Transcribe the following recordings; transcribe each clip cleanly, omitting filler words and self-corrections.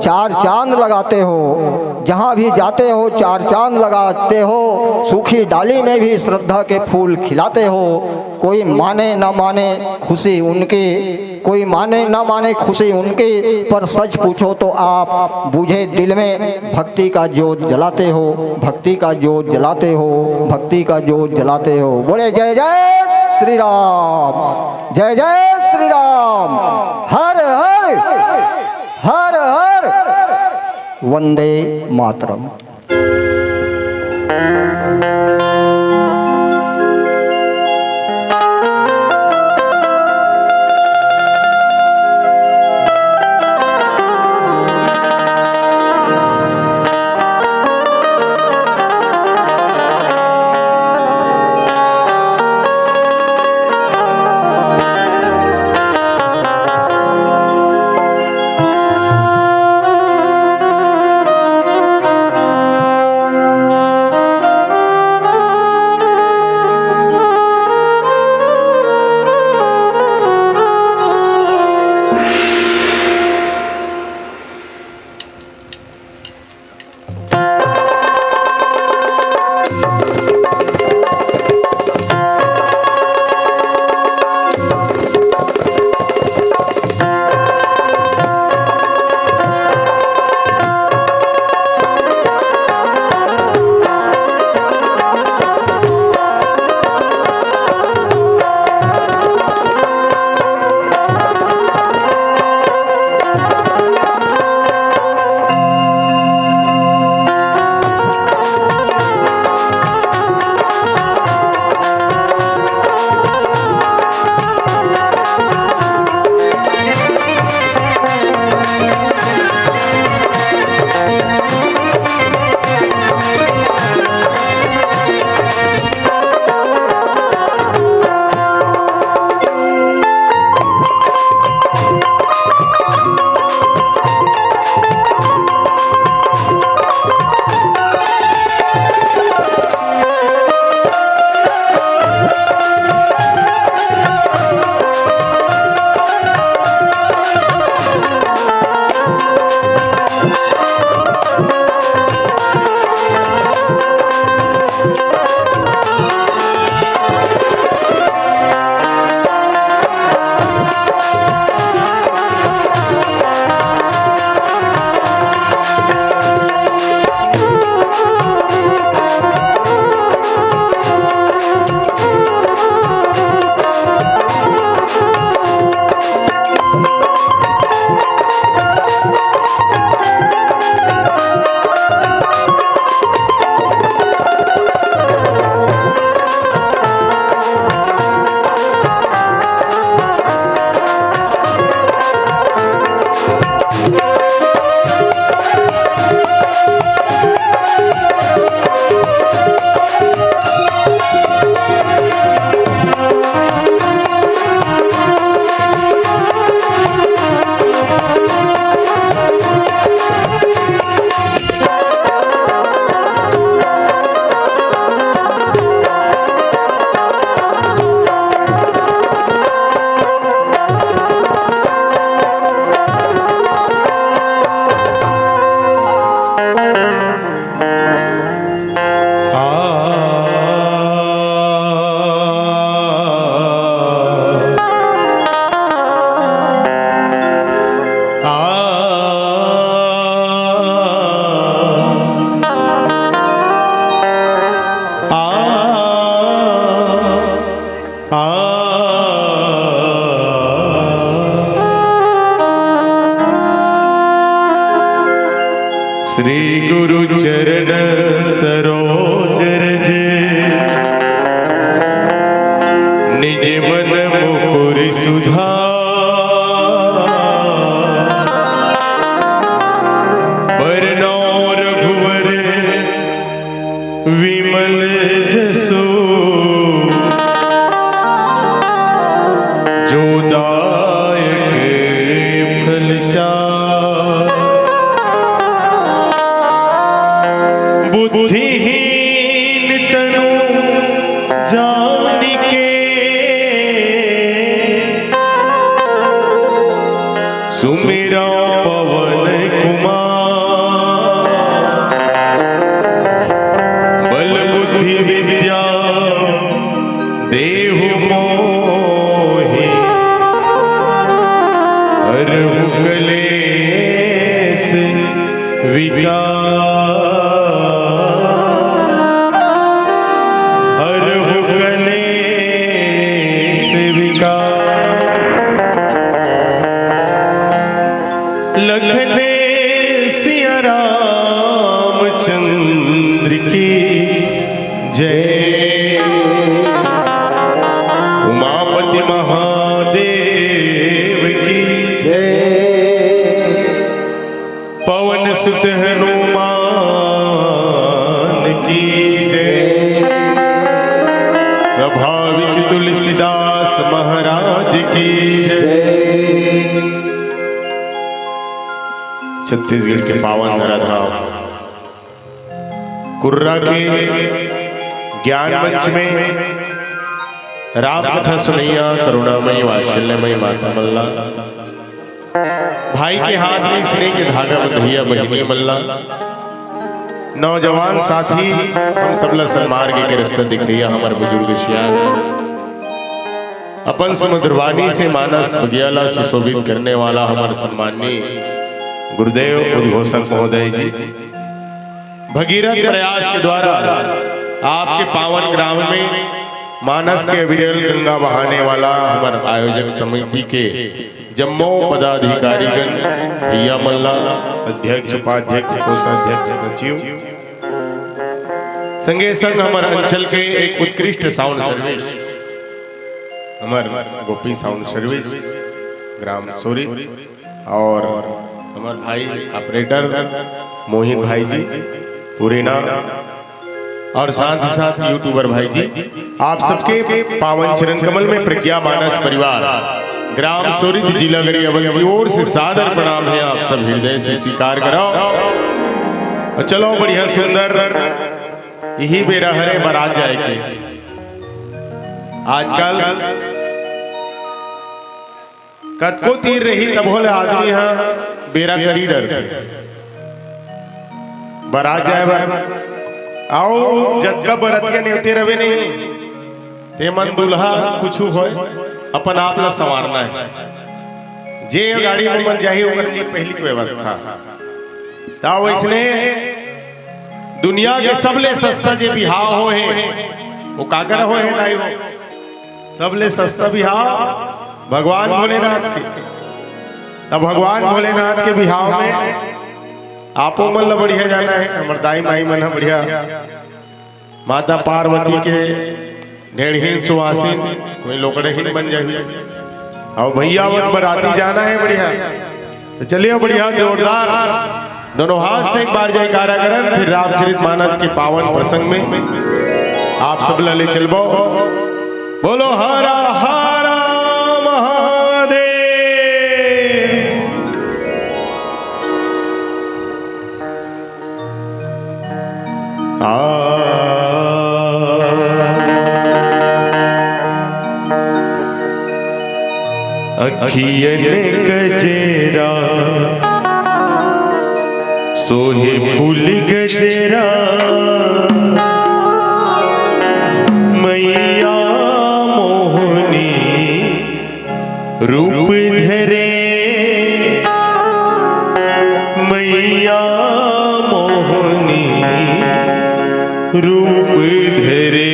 चार चांद लगाते हो, जहाँ भी जाते हो चार चांद लगाते हो, सूखी डाली में भी श्रद्धा के फूल खिलाते हो। कोई माने न माने खुशी उनकी, कोई माने न माने खुशी उनकी, पर सच पूछो तो आप बुझे दिल में भक्ति का जोत जलाते हो, भक्ति का जोत जलाते हो, भक्ति का जोत जलाते हो। बोले जय जय श्री राम, जय जय श्री राम, हर हर हर हर वंदे मातरम। श्री गुरु चरण सरोज रजे, निज मन मुकुर सुधार। बरनौ रघुवर विमल जसो, जो दायक फल चार। बुद्धिहीन तनु जानिके, सुमिरा पवन कुमार। हरहु कलेश विकार। लखने सिया रामचंद्र की जय। उमापति महादेव की जय। पवन सुत हनुमान की जय। सभा विच तुलसीदास महाराज की जय। छत्तीसगढ़ के पावन धराधाम कुर्रा के ज्ञान मंच में राम कथा सुनैया करुणामयी वात्सल्यमयी माता मल्ला। भाई के हाथ में स्नेह के धागा बंधैया बहिनी मल्ला। नौजवान साथी हम सबला सन्मार्ग के रास्ता दिखैया हमार बुजुर्ग सियान। अपन समुद्रवाणी से मानस बगियाला सुशोभित करने वाला हमारे सम्माननीय गुरुदेव उद्घोषक महोदय जी भगीरथ प्रयास के द्वारा आपके पावन ग्राम में मानस के अविरल गंगा बहाने वाला हमारे आयोजक समिति के जम्मो पदाधिकारीगण भैया मल्ला अध्यक्ष उपाध्यक्ष कोषाध्यक्ष सचिव संगे संग हमारे अंचल के एक उत्कृष्ट साउंड सर्विस हमारे गोपी साउंड सर्विस ग्राम सोरी और हमारे भाई ऑपरेटर मोहित भाई जी पुरीना और साथ ही साथ यूट्यूबर भाई जी आप सबके पावन चरण कमल में प्रज्ञा मानस परिवार ग्राम सोरिद जिला गरियाबंद की ओर से सादर प्रणाम है। आप सब हृदय से स्वीकार करो और चलो बढ़िया सुंदर यही बेरा हरे बारात जाए के आजकल कतको तीर रही तब होले आदमी यहाँ बेरा करी डरते बारात जाए आओ जगह बरतिया नेवते रवे नहीं ते मन दुल्हा कुछ हो अपन आप ला संवारना है जे गाड़ी में मन जाही ओकर लिए पहली की व्यवस्था ता वैसने दुनिया के सबले सस्ता जे बिहाव हो है वो काकर हो है दाई सबले सस्ता बिहाव भगवान भोलेनाथ के। तब भगवान भोलेनाथ के बिहाव में आपो मन ला बढ़िया जाना है हमर दाई माई मन बढ़िया माता पार्वती के ढेड़हीन सुवासिन कोई लोकड़हीन बन जाए और भैया मन बराती जाना है बढ़िया तो चलिए बढ़िया जोरदार दोनों हाथ से एक बार जयकारा करन फिर रामचरित मानस के पावन प्रसंग में आप सब ले चलबो बोलो हरा हरा अखियन गजेरा सोहे फूल गजेरा मैया मोहनी रूप धरे मैया मोहनी रूप धरे।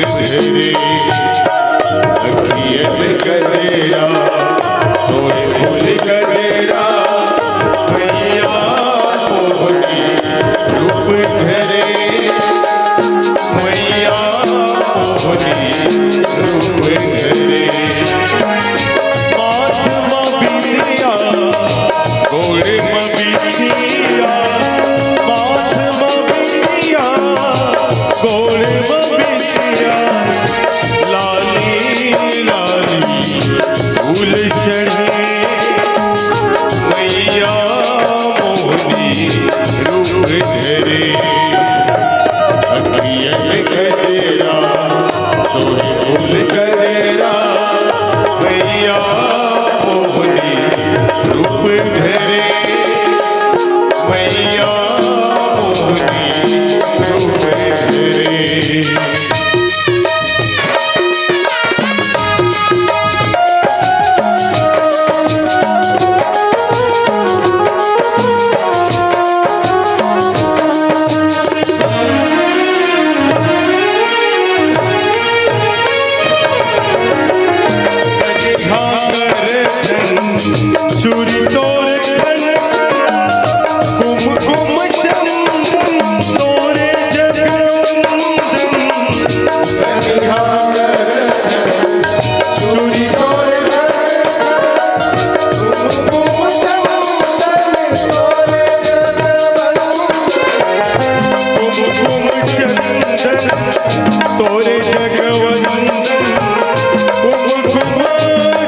धरे अखियन गजेरा सोहे फूल गजेरा मैया मोहनी रूप धरे मैया मोहनी रूप धरे माथ में बिंदिया गोड़े में बिछिया माथ में बिंदिया गोड़े में बिछिया लाली लाली फूल चढ़े मैया मोहनी रूप धरे अखियन गजेरा सोहे फूल गजेरा मैया मोहनी रूप धरे मैया मोहनी रूप धरे चूरी तोर कुमकुम चंदन तोरे जगवंदन चूरी तोर कुमकुम चंदन तोरे जगवंदन कुमकुम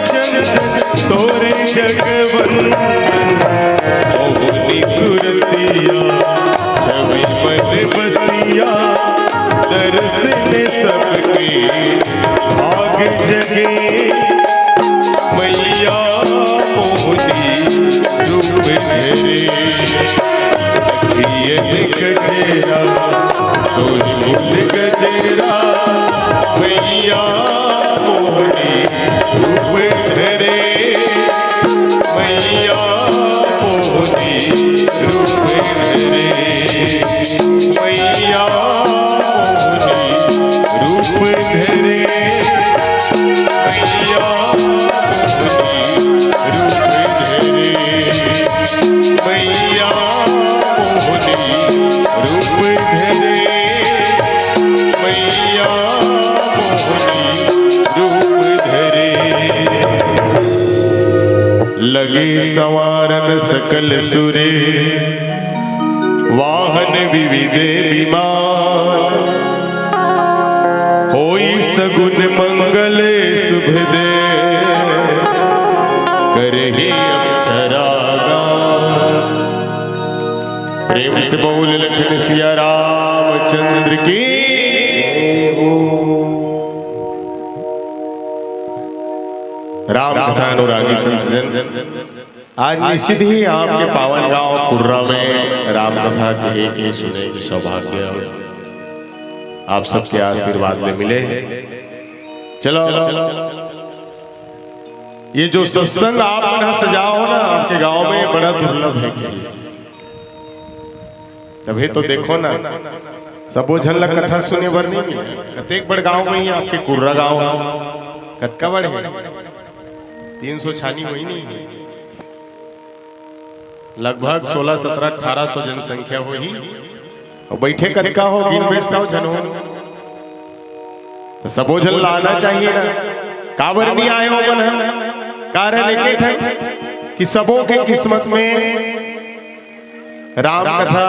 चंदन तोरे जगवंदन मोहनी सुरतिया छवि मन बसिया दर्शन सबके भाग जगे मैया मोहनी रूप धरे अखियन गजेरा सोहे फूल गजेरा मैया मोहनी रूप धरे मैया मोहनी रूप धरे मैया मोहनी रूप धरे मैया मोहनी रूप धरे मैया मोहनी रूप धरे मैया मोहनी रूप धरे लगे संवारन सकल सुरे वाहन विविधे विमान होई सगुन मंगले शुभ दे करही अक्षरागान प्रेम से बोल लखन सिया रामचंद्र की राम कथा अनुरागी संतजन आज निश्चित ही आपके पावन गांव कुर्रा में राम कथा कहे के सुने की सौभाग्य आप सबके आशीर्वाद में मिले। चलो ये जो सत्संग आप ना सजाओ ना आपके गांव में बड़ा दुर्लभ है कहीं तभी तो देखो ना सबो झन ला कथा सुने बर नहीं मिले कतेक बड़ गांव में ही आपके कुर्रा गांव कतका बड़ है 300 छानी वही नहीं है लगभग 16, 17, 1800 जनसंख्या हो ही और बैठे कतका हो गिन 100 जन हो तो सबो जन लाना चाहिए ना काबर नहीं आए हो मन कारण एक कि सबों के किस्मत में राम कथा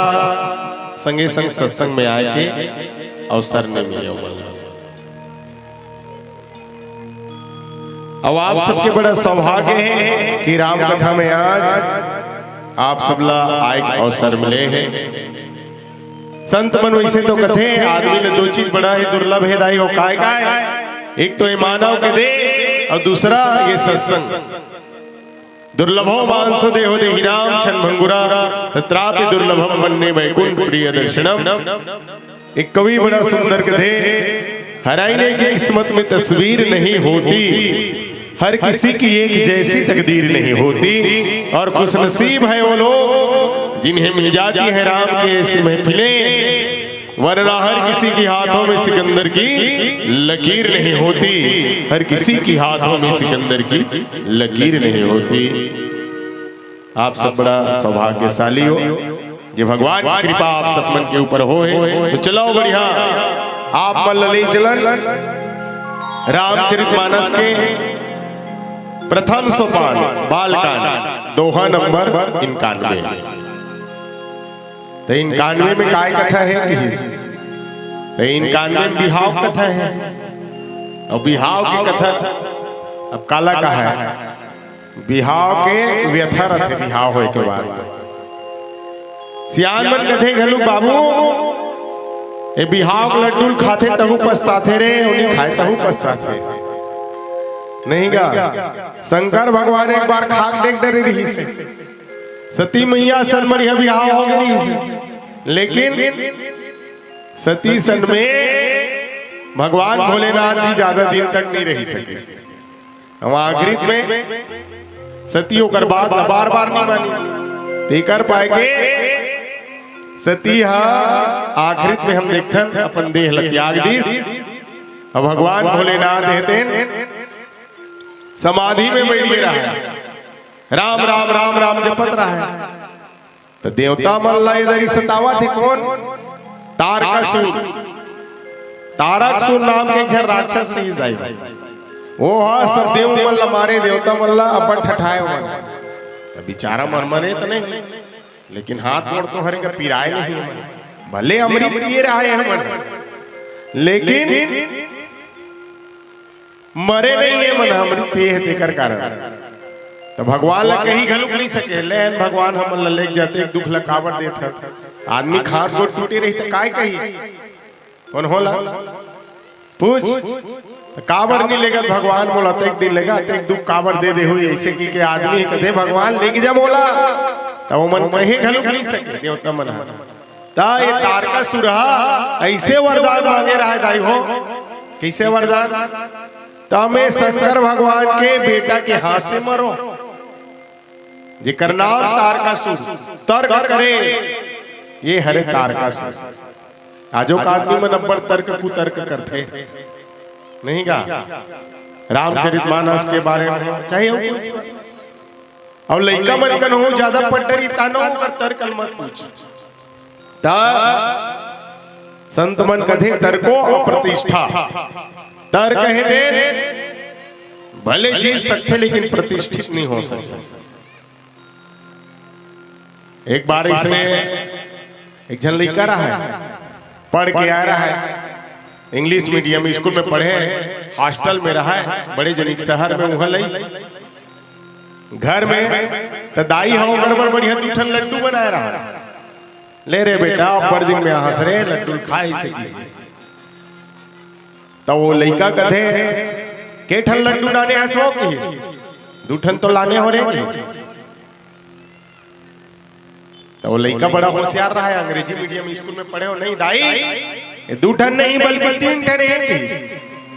संगे संग सत्संग में आए के अवसर नहीं मिले अब आप सबके बड़ा सौभाग्य है कि राम कथा में आज आप सबला आए अवसर मिले हैं। संत मन वैसे तो कथे आदमी ने दो चीज बड़ा ही दुर्लभ है दाई हो काय काय एक तो ये मानव के दे और दूसरा ये सत्संग दुर्लभो मांसो देहो देहि नाम छन भंगुरा तत्रापि दुर्लभम वन्ने वैकुंठ प्रिय दर्शनम। एक कवि बड़ा सुंदर कथे हराइने की किस्मत में तस्वीर नहीं होती हर किसी की एक जैसी तकदीर नहीं होती और खुशनसीब है वो लोग जिन्हें मिल जाती है राम के ऐसी महफिलें वरना हर किसी के हाथों में सिकंदर की लकीर नहीं होती, हर किसी के हाथों में सिकंदर की लकीर नहीं होती। आप सब बड़ा सौभाग्यशाली हो, जो भगवान की कृपा आप सब मन के ऊपर हो। तो चलो बढ़िया, आप मन ले चलन रामचरितमानस के प्रथम सोपान बालकांड दोहा नंबर 91। तो 91 में काय कथा है कि तो 91 में बिहाव कथा है, और बिहाव की कथा अब काला का है, बिहाव के व्यथा रथे बिहाव होए के बाद सियान मन कथे घलू बाबू ए बिहाव लड्डू खाते तहु पछताते रे, उन्हीं खाए तहु पछताते नहीं गा। शंकर भगवान एक बार खाक देख डरे रही से, सती मैया सन बढ़िया बिहाव हो गई से, लेकिन सती सन में भगवान भोलेनाथ जी ज्यादा दिन तक नहीं रही सके। हम आखिरी में सती होकर बात बार बार नहीं मानी ते कर पाएगे। सती आखिरी में हम देखते अपन देह ल त्याग दीस, अब भगवान भोलेनाथ देते समाधि में बैठे रहा है, राम राम राम राम जपत रहा है। तो देवता मल्ला इधर ही सतावा थे कौन, तारकासुर। तारकासुर नाम के एक राक्षस नहीं दाई, वो सब देव मल्ला मारे, देवता मल्ला अपन ठठाए मन। तो बेचारा मरमरे तो नहीं, लेकिन हाथ मोड़ तो हरे का पिराए नहीं, भले अमृत पिए रहा है मन, लेकिन मरे नहीं है मन, अमृत पिए देकर कारण। तो भगवान ला कहीं घलुक नहीं सके, लेन भगवान हम ले जाते एक दुख ला काबर देता, आदमी खास गोट टूटी रही तो काय कही कौन होला पूछ, तो काबर नहीं लेगा भगवान बोला तो एक दिन लेगा, तो एक दुख काबर दे दे हुई ऐसे की के आदमी कहे भगवान लेके जा बोला, तो वो मन कहीं घलुक नहीं सके देवता मन। ता ये तारकासुर ऐसे वरदान मांगे रहा है दाई हो, कैसे वरदान, तमे शंकर भगवान के बेटा के हाथ से मरो, जिकर नाम तारकासुर, तर्क करे ये हरे तारकासुर। आजो का आदमी में नंबर तर्क कुतर्क करते नहीं गा, रामचरितमानस के बारे में चाहे और लइका मन कन हो ज्यादा पटरी तानो कर तर्क मत पूछ। ता संत मन कथे तर्को अप्रतिष्ठा, तर्क है दे भले जीत सकते लेकिन प्रतिष्ठित नहीं हो सकते। एक बार इसने एक जन लड़का रहा है, पढ़ के आ रहा है, इंग्लिश मीडियम स्कूल में पढ़े, हॉस्टल में रहा है, बड़े जनिक शहर में वहां लई घर में तो दाई हो गड़बड़ बढ़िया दूठन लड्डू बनाया रहा, ले रे बेटा पर दिन में हंस रे लड्डू खाए से। तो वो लड़का कथे के ठन लड्डू लाने हंसो की, दूठन तो लाने हो रहे। तो वो लड़का बड़ा होशियार रहा है, अंग्रेजी मीडियम स्कूल में पढ़े हो, नहीं दाई ये दूठन नहीं बल्कि 3 ठन है।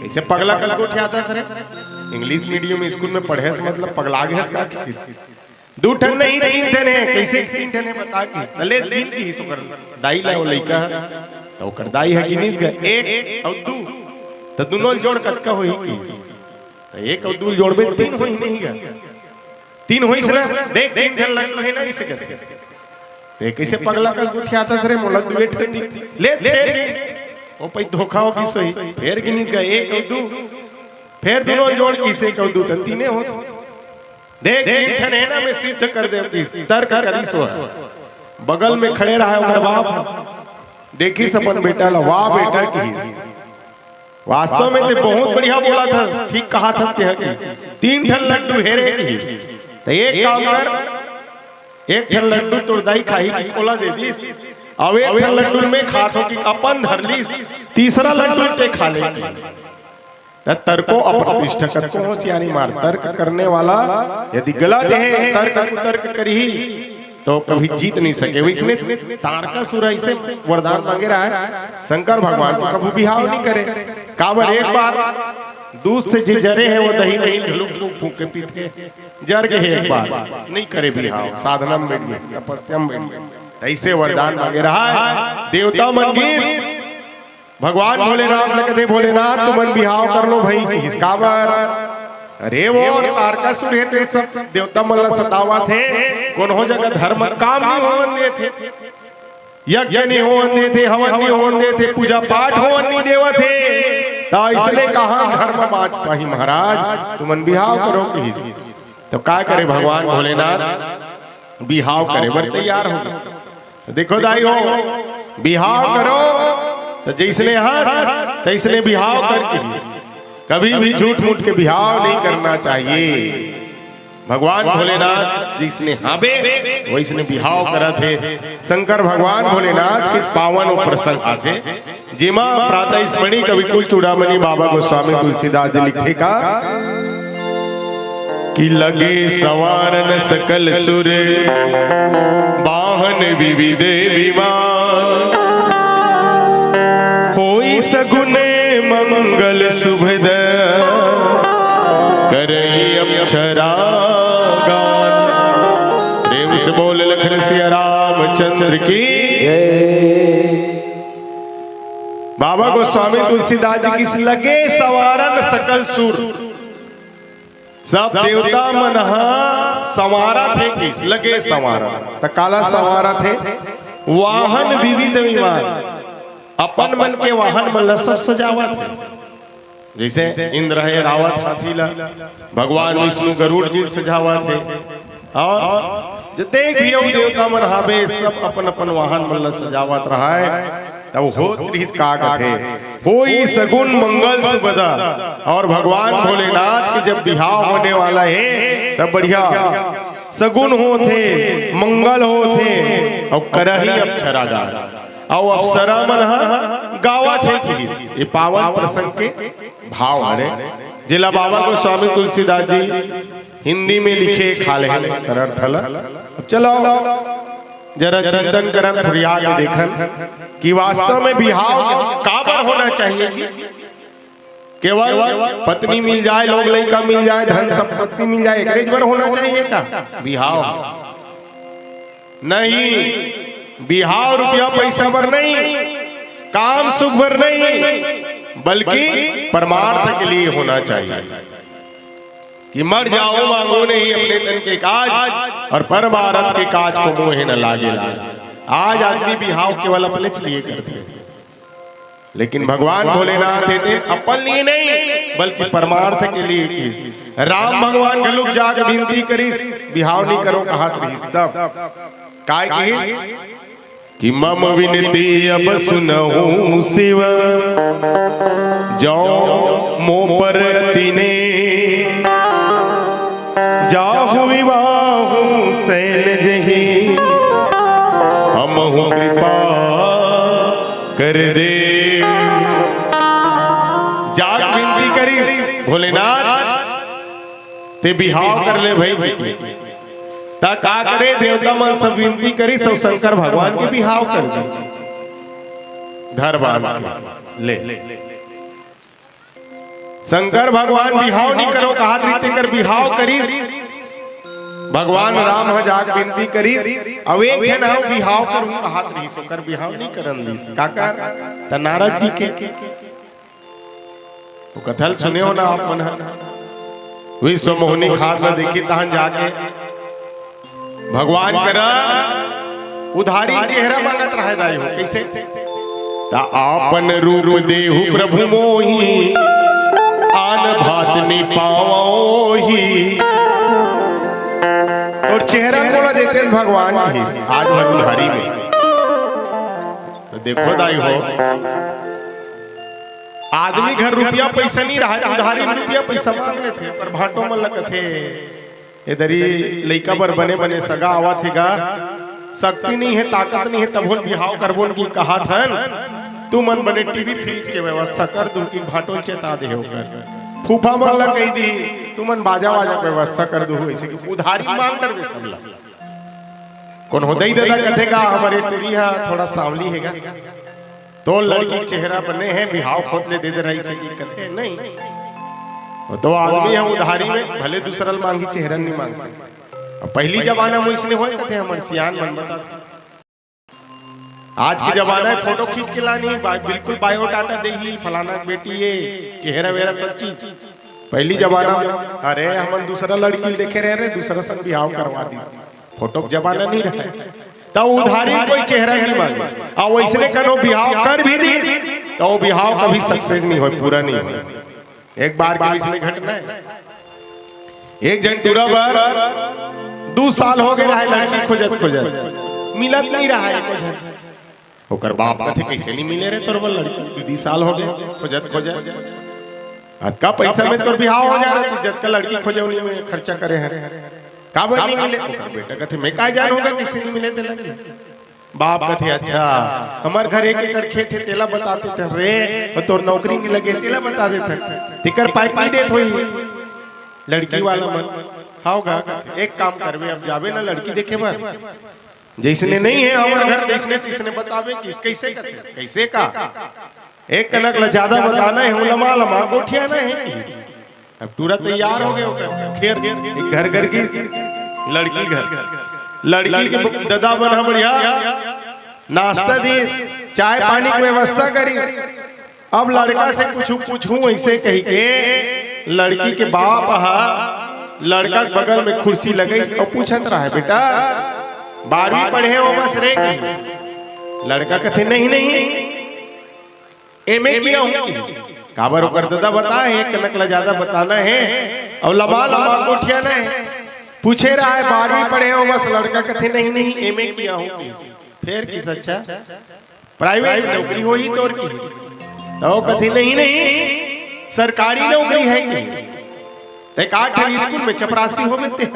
कैसे पगला कस को उठाता सर, इंग्लिश मीडियम स्कूल में पढ़े से मतलब पगला गए का, दूठन नहीं 3 ठन है, कैसे 3 ठन है बता की ले 3 की सुकर दाई ला वो लड़का तो कर दाई है कि नहीं गए 1 और 2 तो दोनों जोड़ कटका होई की, तो 1 और 2 जोड़ में 3 होई नहीं गया, 3 होई से ना देख 3 ठन लड्डू है ना इसे कहते। तो कैसे पगला कस को उठाता सर मोला वेट कर ले ओ पई धोखा हो की सोई, फिर गिनी का 1 और 2 फिर दोनों जोड़ की से 1 और 2 तो 3 होत, देख 3 ठन है ना मैं सिद्ध कर दे की तर्क करी सो। बगल में खड़े रहा है बाप, देखी सपन बेटा ला, वाह बेटा की वास्तव में तो बहुत बढ़िया बोला था, ठीक कहा था कि 3 ठन लड्डू हेरे की, तो एक काम कर 1 ठन लड्डू तोड़दाई खाही की कोला दे दीस, अब 1 ठन लड्डू में खातो की अपन धर लीस, तीसरा लड्डू ते खा लेगी। तर्को अप्रतिष्ठा को होशियारी मार, तर्क करने वाला यदि गलत है तर्क कुतर्क करी तो कभी जीत नहीं सके। इसने तारकासुर ऐसे वरदान मांगे रहा है, शंकर भगवान तो कभी बिहाव नहीं करे, काबर एक बार दूध से जो जरे है वो दही नहीं ढुलुक फूक के पीते जर गए एक बार, नहीं करे बिहाव, साधना में बैठ गए, तपस्या में बैठ गए, ऐसे वरदान मांगे रहा है। देवता मन की भगवान भोलेनाथ लगे थे, भोलेनाथ तुमन बिहाव कर लो भाई की काबर। अरे वो तारकासुर है ते सब देवता मन सतावा थे, कौन हो जगह धर्म काम नहीं होवन दे थे, यज्ञ नहीं होवन दे थे, हवन नहीं होवन दे थे, पूजा पाठ होवन नहीं देवा थे, ता इसलिए कहा धर्म बाज पाही महाराज तुमन बिहाव करो की। तो क्या करे भगवान भोलेनाथ बिहाव करे बर तैयार हो। तो देखो दाई हो बिहाव करो तो जैसने हंस तैसने बिहाव करके, कभी भी झूठ मूठ के बिहाव नहीं करना चाहिए। भगवान भोलेनाथ जिसने हाबे वैसने बिहाव करा थे। शंकर भगवान भोलेनाथ के पावन प्रसंग आथे, जिमा प्रातः स्मरणी कवि कुल चूड़ामणि बाबा गोस्वामी तुलसीदास जी लिखे का कि लगे सवारन सकल सुर वाहन विविध विमान, होई सगुने मंगल शुभद करई अक्षरा गान। प्रेम से बोल लखन सिया रामचंद्र की। बाबा गोस्वामी तुलसीदास जी किस लगे सवारन सकल सुर, सब देवता मन संवारा थे, किस लगे संवारा त काला संवारा थे। वाहन विविध विमान, अपन मन के वाहन मन सब सजावा थे, जैसे इंद्र है रावत हाथी ला, भगवान विष्णु गरुड़ जी सजावा थे, और जितने भी देवता मन हावे सब अपन अपन वाहन मन सजावत रहा है। तब होत रिस का कथे होई सगुन मंगल सुबदा, और भगवान भोलेनाथ के जब बिहाव होने वाला है तब बढ़िया सगुन होते, मंगल होते, और करही अप्सरा गान, और अप्सरा मन गावा थे किस। ये पावन प्रसंग के भाव हरे जिला बाबा को स्वामी तुलसीदास जी हिंदी में लिखे खाले कर अर्थ ला। अब चलो जरा चिंतन करन फरिया के देखन कि वास्तव में बिहाव काबर होना चाहिए जी। केवल पत्नी मिल जाए, लोग लड़का मिल जाए, धन संपत्ति मिल जाए, एक बार होना चाहिए का बिहाव? नहीं, बिहाव रुपया पैसा पर नहीं, काम सुख पर नहीं, बल्कि परमार्थ के लिए होना चाहिए कि मर जाओ मांगो नहीं अपने तन के काज, और परमार्थ के काज को मोहे न लागे लाज। आज आदमी बिहाव केवल अपने लिए करते हैं, लेकिन भगवान भोलेनाथ थे अपन लिए नहीं बल्कि परमार्थ के लिए किस। राम भगवान के लोग जाकर विनती करिस बिहाव नहीं करो कहा तब काय कि मम विनती अब सुनहु शिव जो मो पर तिने जाहु विवाहु सैल जही हमहु कृपा कर दे। जाग विनती करी भोलेनाथ ते बिहाव कर ले भाई, ता का करे देवता मन सब विनती करी सब शंकर भगवान के बिहाव कर दे। धरवान ले शंकर भगवान बिहाव नहीं करो कहा रीते कर बिहाव करी। भगवान राम जाग विनती करी, अब एक जन आओ बिहाव करूं कहा रही शंकर बिहाव नहीं करन दिस काका त नारद जी के तो कथल सुने हो ना आप मन विश्व मोहनी खाद न देखी तहन जाके भगवान करा उधारी चेहरा मांगत रहे दाई हो कैसे ता आपन रूप देहु प्रभु मोही आन भात नि पाओही। और चेहरा मोड़ा देते हैं भगवान की आज भर उधारी में। तो देखो दाई हो आदमी घर रुपया पैसा नहीं रहा, उधारी में रुपया पैसा मांगे थे पर भाटो में लग थे इधर ही लइका बर बने बने सगा आवा थेगा, शक्ति नहीं है ताकत नहीं है तब बिहाव करबोन की कहा थन तू मन बने टीवी फ्रिज के व्यवस्था कर दूं कि भाटोल चेता दे होकर फूफा मन लग गई दी तू मन बाजा वाजा व्यवस्था कर दू ऐसे कि उधारी मांग कर भी सब लग कौन हो दई दादा कथेगा हमारे टूरी है थोड़ा सांवली हैगा तो लड़की चेहरा बने हैं बिहाव खोद ले दे दे रही से कथे नहीं तो आदमी हम उधारी में भले दूसरा मांगी चेहरा नहीं मांग सकते। पहली जमाना में इसने होए कथे हमर सियान मन बता आज के जमाना है फोटो खींच के लानी बिल्कुल बायोडाटा दे ही फलाना बेटी ये हेरा वेरा सब चीज। पहली जमाना में अरे हम दूसरा लड़की देखे रहे दूसरा संग बिहाव करवा दी। फोटो जमाना नहीं रहा तो उधारी कोई चेहरा नहीं मांगे और वैसने करो बिहाव कर भी दी तो वो बिहाव कभी सक्सेस नहीं हो, पूरा नहीं हो। एक बार के बीच में घटना है, एक जन टूरा बार 2 साल हो गए रहा लड़की खोजत मिलत नहीं रहा है कुछ। ओकर बाप कथे कैसे नहीं मिले रे तोर लड़की 2 साल हो गए खोजत का पैसा में तोर बिहाव हो जा रहा जब का लड़की खोजे उन्हीं में खर्चा करे हैं का बात नहीं मिले। बेटा कथे मैं का जान होगा किसी नहीं मिले थे लड़की। बाप कथे अच्छा हमार घर 1 एकड़ खेत है तेला बताते थे रे तोर नौकरी नहीं लगे तेला बता देते तिकर पाइप नहीं देत होई लड़की वाला मन हाउगा। एक काम करवे अब जावे ना लड़की देखे बार जैसने नहीं है हमारे घर जैसने किसने बतावे किस कैसे कैसे का एक कनक ला ज्यादा बताना है हूं लमा लमा गोठिया ना है। अब पूरा तैयार हो गए खेर एक घर की लड़की के दादा बना बढ़िया नाश्ता दी चाय पानी की व्यवस्था करी। अब लड़का से कुछ पूछूं ऐसे कही के लड़की के बाप लड़का के बगल में कुर्सी लगे और पूछत रहा है बेटा 12वीं पढ़े हो बस रे। लड़का कथे नहीं एमए किया हूं काबर ओकर दादा बता है कनक ला ज्यादा बताना है और लमा लमा गोठिया ना है। पूछे रहा है 12वीं पढ़े हो बस लड़का कथे नहीं एमए किया हूं। फिर किस अच्छा प्राइवेट नौकरी हो ही तोर की तो कथे नहीं सरकारी नौकरी है कि ते काठ स्कूल में चपरासी हो बेते।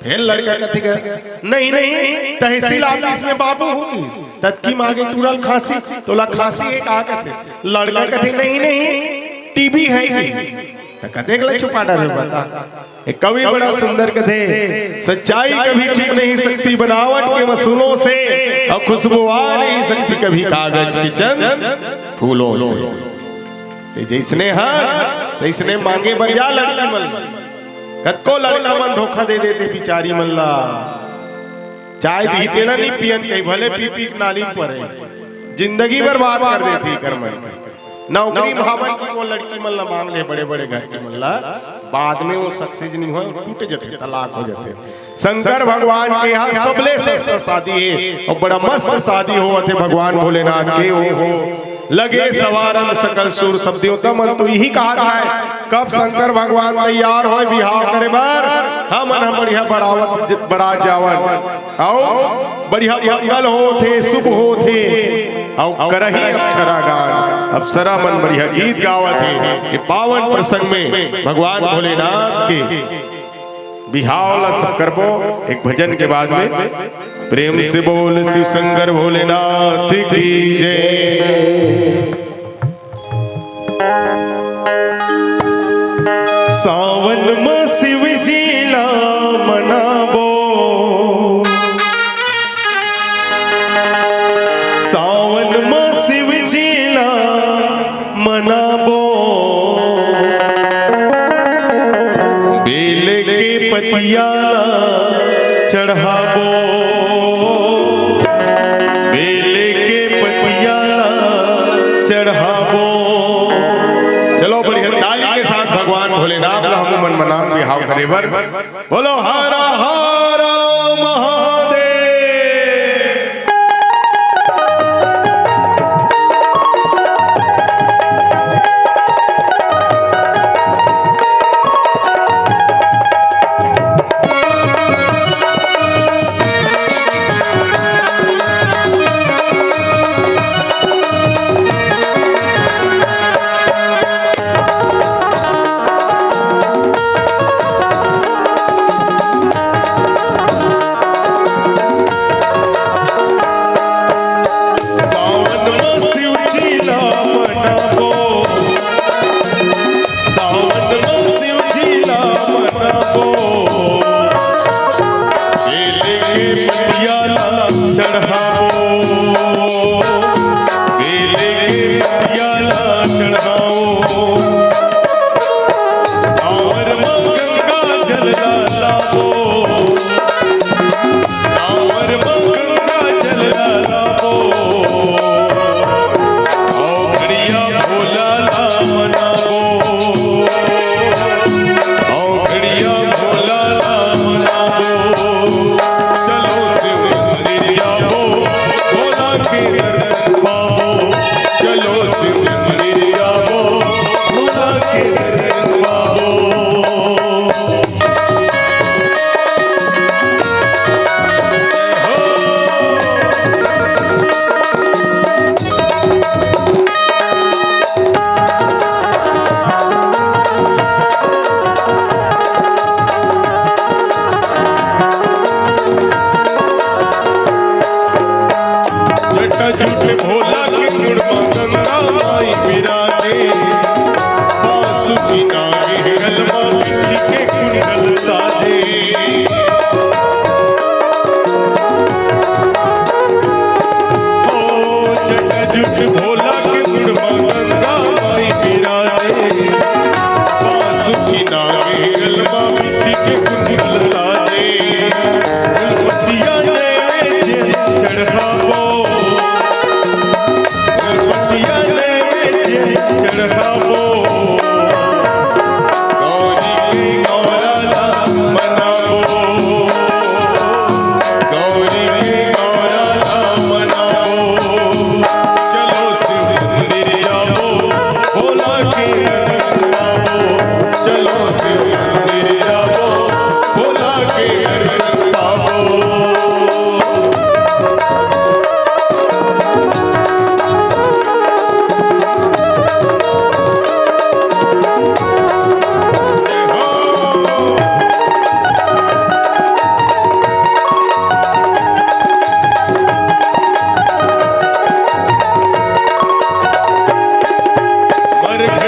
फिर लड़का कथे नहीं तहसील ऑफिस में बाबू होगी तत्की मांगे टूरल खांसी तोला खांसी एक आ कथे। लड़का कथे नहीं टीबी है कि कथे गला छुपा डाले बता। एक कवि बड़ा सुंदर कथे सच्चाई कभी छिप नहीं सकती बनावट के मसूलों से और खुशबू आ नहीं सकती कभी कागज की चंद फूलों से। जैसने तैसने मांगे बढ़िया लड़की मल कतको लड़का मन धोखा दे देते बिचारी मल्ला। चाय दी तेला नहीं पियन कहीं भले पी नाली पर जिंदगी बर्बाद कर देती कर मन। नौकरी भावन की वो लड़की मल्ला मांग ले बड़े घर की मल्ला बाद में वो सक्सेस नहीं हो टूटे जाते तलाक हो जाते। शंकर भगवान के यहाँ सबले सस्ता शादी है और बड़ा मस्त शादी हो थे भगवान भोलेनाथ के हो लगे सवारन सकल सुर सब देवता मन तो यही कहा जाए कब शंकर भगवान तैयार हो बिहाव करे बार हम बढ़िया बरात जावन आओ बढ़िया मंगल हो थे शुभ हो थे और करही अक्षरा गान अप्सरा मन बढ़िया गीत गावत है। ये पावन प्रसंग में भगवान भोलेनाथ के बिहाव सब करबो एक भजन के बाद में प्रेम से बोल शिव शंकर भोलेनाथ की जय। सावन में शिव जी ला मनाबो सावन में शिव जी ला मनाबो बेल के पतिया चढ़ाबो बेले के पतिया चढ़ाबो। चलो बढ़िया ताली के साथ भगवान भोलेनाथ हम मन मनाम बिहाव करे बर बोलो हरा हरा महादेव।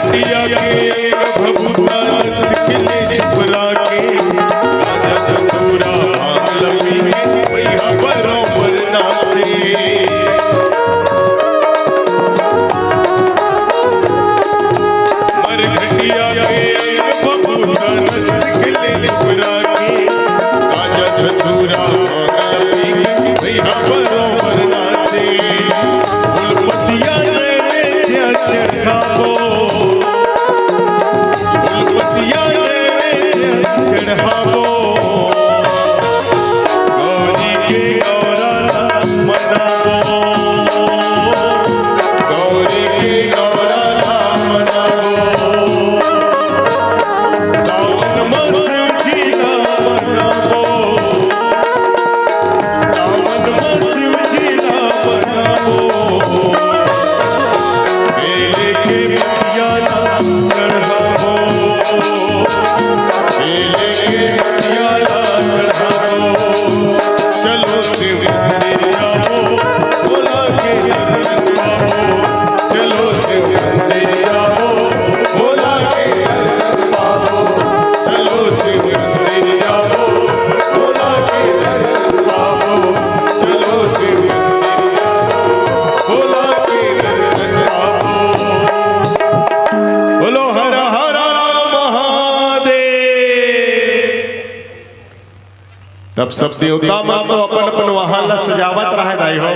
घटिया के भभूता सिखले छपरा के राजा चतुरा भांग लपी के भैया बरोबर नाचे मर घटिया के भभूता सिखले छपरा के राजा चतुरा भांग लपी के भैया बरोबर नाचे फुलपतिया ने चढ़ावो फुलपतिया ने चढ़ावो गौरी के गौरा मनावो गौरी के गौरा मनावो सावन मास जीना मनावो सावन मास जीना मनावो केले के पतियाला चढ़ावो केले के पतियाला चढ़ावो चलो शिव मंदिर जाओ भोला के दर्शन पाओ चलो शिव मंदिर जाओ भोला के दर्शन पाओ चलो शिव मंदिर जाओ भोला के दर्शन पाओ चलो शिव मंदिर जाओ भोला के दर्शन पाओ बोलो हर हर महादेव। तब सब देवता मन तो अपन अपन वहां ला सजावत रहे दाई हो,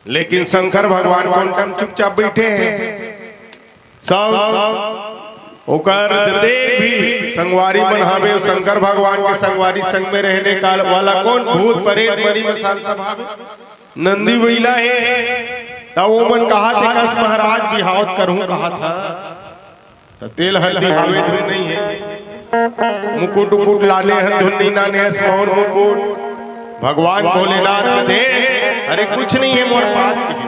लेकिन शंकर भगवान कौन टाइम चुपचाप बैठे हैं। सब ओकर जतेक भी संगवारी मन हवे शंकर भगवान के संगवारी संग में रहने काल वाला कौन भूत प्रेत मरी मसान सब हवे नंदी बैला है। तब वो मन कहा थे कस महाराज बिहावत करूं कहा था तो तेल हल्दी हवे धुन नहीं है मुकुट उकुट लाने हैं धुन नहीं लाने हैं स्मौर मुकुट भगवान भोलेनाथ दे अरे कुछ नहीं है मोर पास किसी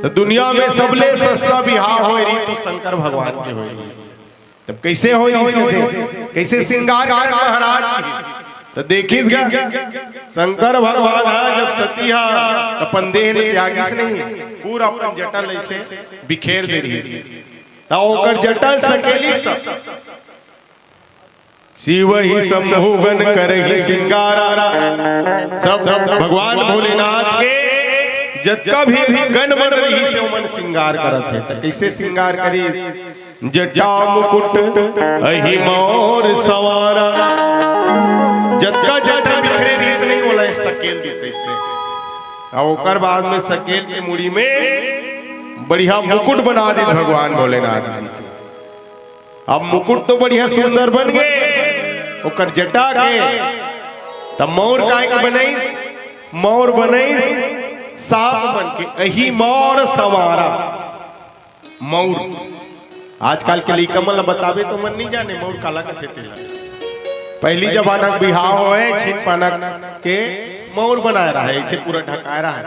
तो दुनिया में सबले सस्ता बिहाव हो रही तो शंकर भगवान के हो रही तब कैसे हो रही कैसे श्रृंगार महाराज की तो देखिए शंकर भगवान जब सतिया अपन देह ने त्यागिस नहीं पूरा अपन जटल ऐसे बिखेर दे रही तो ओकर जटल सकेली शिव ही सम्मोहन करहि श्रृंगारा सब भगवान भोलेनाथ के जतका भी गण बन रही से मन श्रृंगार करत है तो कैसे श्रृंगार करी जटा मुकुट अहि मोर सवारा जतका जटा बिखरे रीस नहीं बोला सकेल दिस इससे और ओकर बाद में सकेल के मुड़ी में बढ़िया मुकुट बना दी भगवान भोलेनाथ जी के। अब मुकुट तो बढ़िया सुंदर बन गए ओकर जटा के तब मोर काय के बनैस मोर बनैस सांप बन के अही मोर सवारा मोर आजकल के लिए कमल बतावे तो मन नहीं जाने मोर काला कथे तेला पहली जमाना बिहाव है छिन पानक के मोर बनाया रहा है इसे पूरा ढकाया रहा है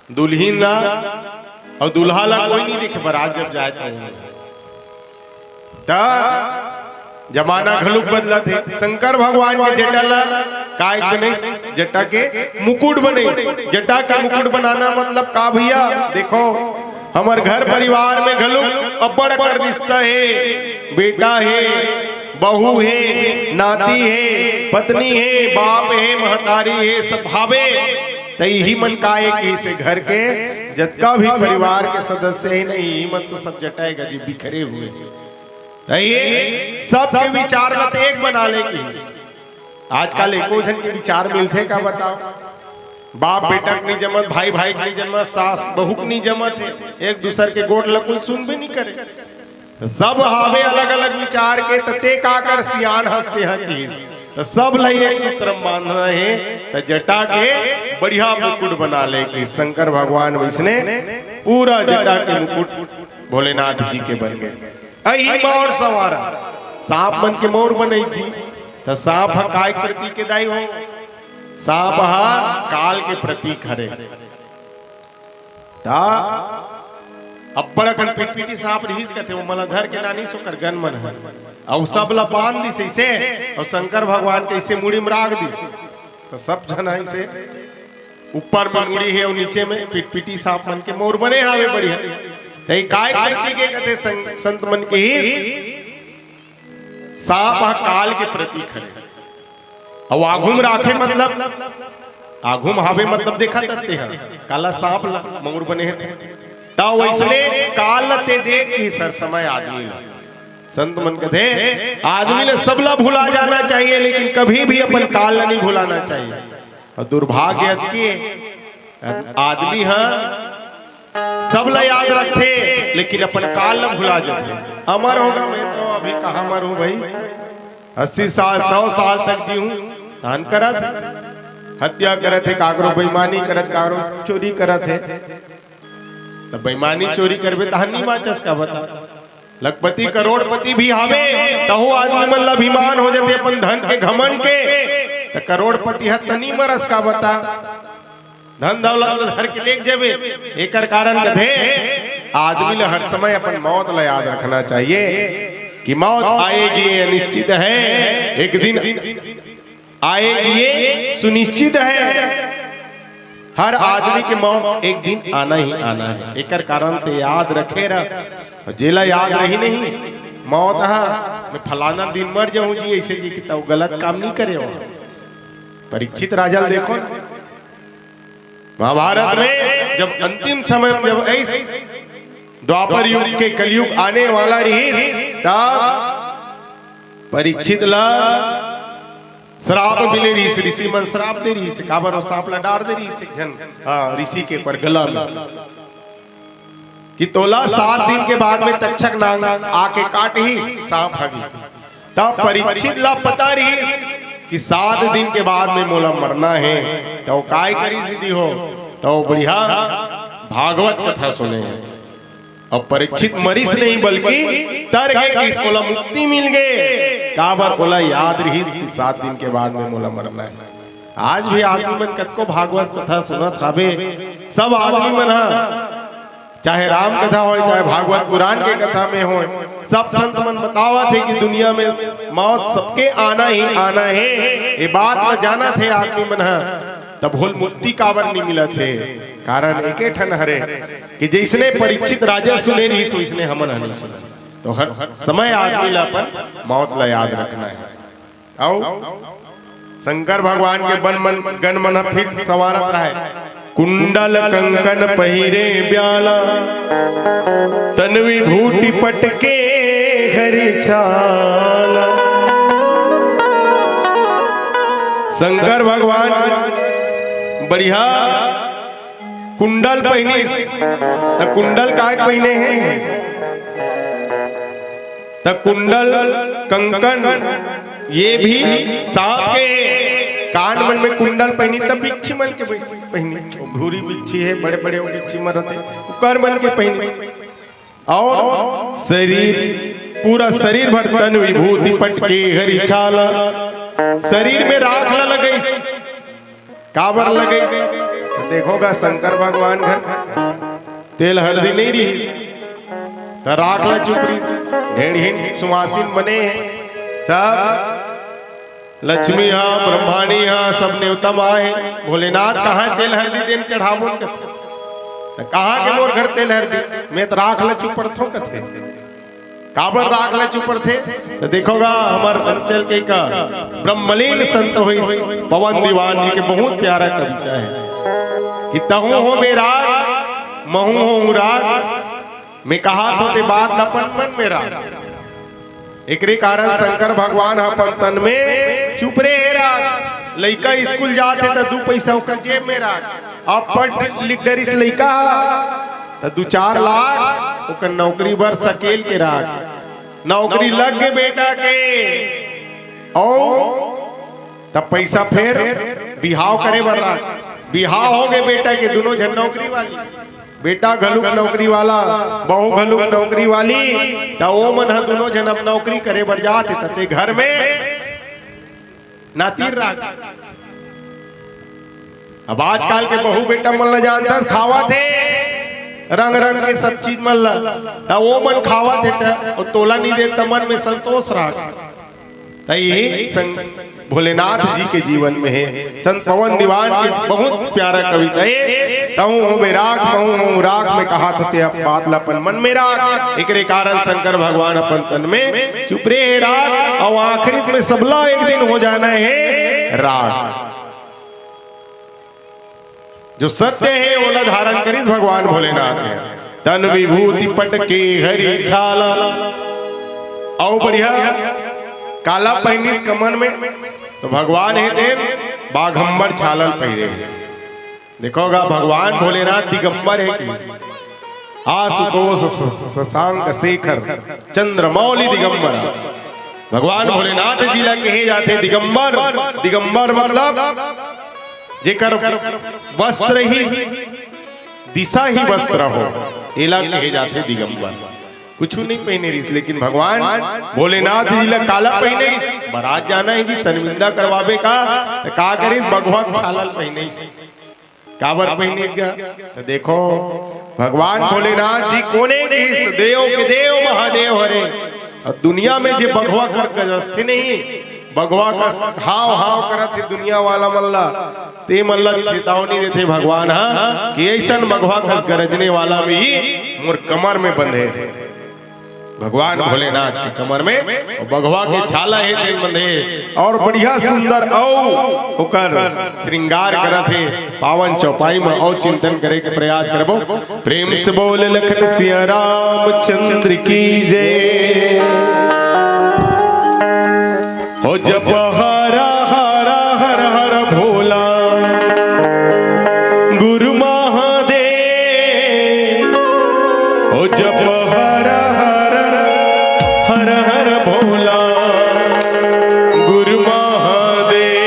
दुल्हीन ला और दुल्हा ला कोई नहीं देखे बारात जब जाए तो जमाना घलुक बदला थे शंकर भगवान के जटा ला काय बने जटा के मुकुट बने जटा के मुकुट बनाना मतलब का भैया देखो हमार घर परिवार में घलुक अब्बड़ कर रिश्ता है बेटा है बहू है नाती है पत्नी है बाप है महतारी है सब भावे तो यही मन का है कि इसे घर के जतका भी परिवार के सदस्य है नहीं यही मन तो सब जटाएगा जी बिखरे हुए ये सबके विचार मत एक बना ले की आजकल एको जन के विचार मिलते का बताओ बाप बेटा नहीं जमत भाई भाई नहीं जमत सास बहू नहीं जमत है एक दूसर के गोट लकुल सुन भी नहीं करे सब हावे अलग अलग विचार के तते का कर सियान हंसते हैं की तो सब लई एक सूत्र बांध रहे तो जटा के बढ़िया मुकुट बना ले कि शंकर भगवान विष्णु पूरा जटा के मुकुट भोलेनाथ जी के बन गए। अही मोर सवारा सांप मन के मोर बनई थी तो सांप काय प्रतीक के दाई हो सांप काल के प्रतीक हरे ता अब्बड़ कन पिटपिटी सांप रहीस कथे वो मलधर के नानी सोकर गन मन है और सब ला बांध दिस ऐसे और शंकर भगवान के ऐसे मुड़ी में राग दिस तो सब जन ऐसे ऊपर में मुड़ी है और नीचे में पिटपिटी सांप मन के मोर बने हावे बढ़िया तई काय प्रतीक है कहते संत मन के ही सांप काल के प्रतीक है और आघुम राखे मतलब आघुम हावे मतलब देखा तत्ते हैं काला सांप ला मंगूर बने हैं ता वैसने काल ते देख की सर समय आदमी ला संत मन कहते आदमी ने सब ला भुला जाना चाहिए लेकिन कभी भी अपन काल ला नहीं भुलाना चाहिए और दुर्भाग्य के आदमी हाँ सब ला याद रखे लेकिन अपन काल ला भुला जाते अमर होगा मैं तो अभी कहाँ मरूं भाई 80 साल 100 साल तक जी हूं धान करा था हत्या करत है कागरो बेईमानी करत कागरो चोरी करत है तब बेईमानी चोरी करबे तहनी माचस का बता लखपति करोड़पति भी हावे तहो आदमी मन ला अभिमान हो जाते अपन धन के घमंड के त करोड़पति ह तनी मरस का बता धन दौलत धर के लेके जेबे एकर कारण कथे आदमी ला हर समय अपन मौत ला याद रखना चाहिए कि मौत आएगी ये निश्चित है एक दिन आएगी ये सुनिश्चित है हर आदमी के मौत एक दिन आना ही आना है एकर कारण ते याद रखे रह जेला याद रही नहीं मौत हा मैं फलाना दिन मर जाऊं जी ऐसे जी कि तो गलत काम नहीं करे हो परीक्षित राजा देखो महाभारत में जब अंतिम समय में जब ऐसे द्वापर युग के कलयुग आने वाला रही तब परीक्षित ला श्राप मिले रही ऋषि मन श्राप दे रही से काबर और सांप ला डार दे रही से जन ऋषि के पर गला में कि तोला 7 दिन के बाद में तक्षक नाग आके काट ही सांप हगी तब परीक्षित ला पता रही कि 7 दिन के बाद में मोला मरना है तो काय करी सीधी हो तो बढ़िया भागवत कथा सुने और परीक्षित मरीज नहीं बल्कि तर गए कि इसको ला मुक्ति मिल गए काबर बोला याद रही कि 7 दिन के बाद में मोला मरना है आज भी आदमी मन कतको भागवत कथा सुनत हावे सब आदमी मन चाहे राम कथा हो चाहे भागवत पुराण के कथा में हो सब संत मन बतावा थे कि दुनिया में मौत सबके आना ही आना है ये बात न जाना थे आदमी मन तब भूल मुक्ति काबर नहीं मिला थे कारण एके ठन हरे कि जैसने परीक्षित राजा सुने रही सो इसने हमन नहीं सुना तो हर समय आदमी ला अपन मौत ला याद रखना है आओ शंकर भगवान के बन मन गण मन फिर संवारत रहे कुंडल कंकन पहिरे ब्याला तन विभूति पटके हरि छाला शंकर भगवान बढ़िया कुंडल पहने त कुंडल काय पहने हैं त कुंडल कंकन ये भी सांप के कान मन में कुंडल पहनी तब बिच्छी मन के पहनी भूरी बिच्छी है बड़े बड़े बिच्छी मरते कर मन के पहनी और शरीर पूरा शरीर भर तन विभूति पटके हरि छाला शरीर में राख न लगे काबर लगे तो देखोगा शंकर भगवान घर तेल हल्दी नहीं रही तो राख ला चुपड़ी ढेर सुवासिन बने सब लक्ष्मी हाँ ब्रह्माणी हाँ सब न्यूतम आए भोलेनाथ कहाँ तेल हल्दी देन चढ़ाबो कहाँ के मोर घर तेल हल्दी मैं तो राख ला चुपड़ थो कथे काबर राख ला चुपड़ थे तो देखोगा हमार अंचल के का ब्रह्मलीन संत हुई पवन दीवान जी के बहुत प्यारा कविता है कि तहु हो बेराग महू हो राग मैं कहा तो ते बात अपन मन में राग एकरे कारण शंकर भगवान अपन तन में चुप रे राग लइका स्कूल जाते तो 2 पैसा ओकर जेब में राख अब पढ़ लिख डरिस लइका तो 2-4 लाख ओकर नौकरी भर सकेल के राख नौकरी लग गए बेटा के और तब पैसा फिर बिहाव करे बर राख बिहाव हो गए बेटा के दोनों जन नौकरी वाली बेटा घलुक नौकरी वाला बहू घलुक नौकरी वाली तो वो मन दोनों जन अब नौकरी करे बर जाते तते घर में नातीर राख अब आजकल के बहू बेटा मन ल जानता खावा थे रंग रंग के सब चीज मन ला वो मन खावा थे और तोला नहीं दे मन में संतोष राख भोलेनाथ जी के जीवन में है। संत पवन दीवान की बहुत प्यारा कविता है। तहु में राख महु राख में कहा थे बातलापन मन में राख, एकरे कारण शंकर भगवान अपन तन में चुप रे राख, और आखिरी में सबला एक दिन हो जाना है राख। जो सत्य है ओला धारण करी भगवान भोलेनाथ है। तन विभूति पट के हरि छाला, और बढ़िया काला पहनीस कमर में, तो भगवान है देन बाघंबर छालल पहरे है। देखोगा भगवान भोलेनाथ दिगंबर है कि आशुतोष शशांक शेखर चंद्रमौली दिगंबर। भगवान भोलेनाथ जी ला कहे जाते दिगंबर। दिगंबर मतलब जेकर वस्त्र ही दिशा ही वस्त्र हो, एला कहे जाते दिगंबर। कुछ नहीं पहने रही, लेकिन भगवान भोलेनाथ जी ला काला पहने, बारात जाना है कि शर्मिंदा करवावे का करे भगवा छालल पहने, काबर पहने क्या। तो देखो भगवान भोलेनाथ जी कोने के देव के देव महादेव हरे। और दुनिया में जे भगवा कर रस्ते नहीं, भगवा का हाव हाव करत है दुनिया वाला मल्ला, ते मल्ला चेतावनी देते भगवान हाँ कि ऐसा भगवा कस गरजने वाला भी मोर कमर में बंधे। भगवान भोलेनाथ के कमर में भगवा के छाला है तेल बंधे, और बढ़िया सुंदर होकर श्रृंगार करत है। पावन चौपाई में और चिंतन करे के प्रयास करबो। प्रेम से बोल लखन सिया रामचंद्र की जय। हो जप हरा हरा हर हर भोला गुरु महादेव। हो जप हरा हर हर भोला गुरु महादेव।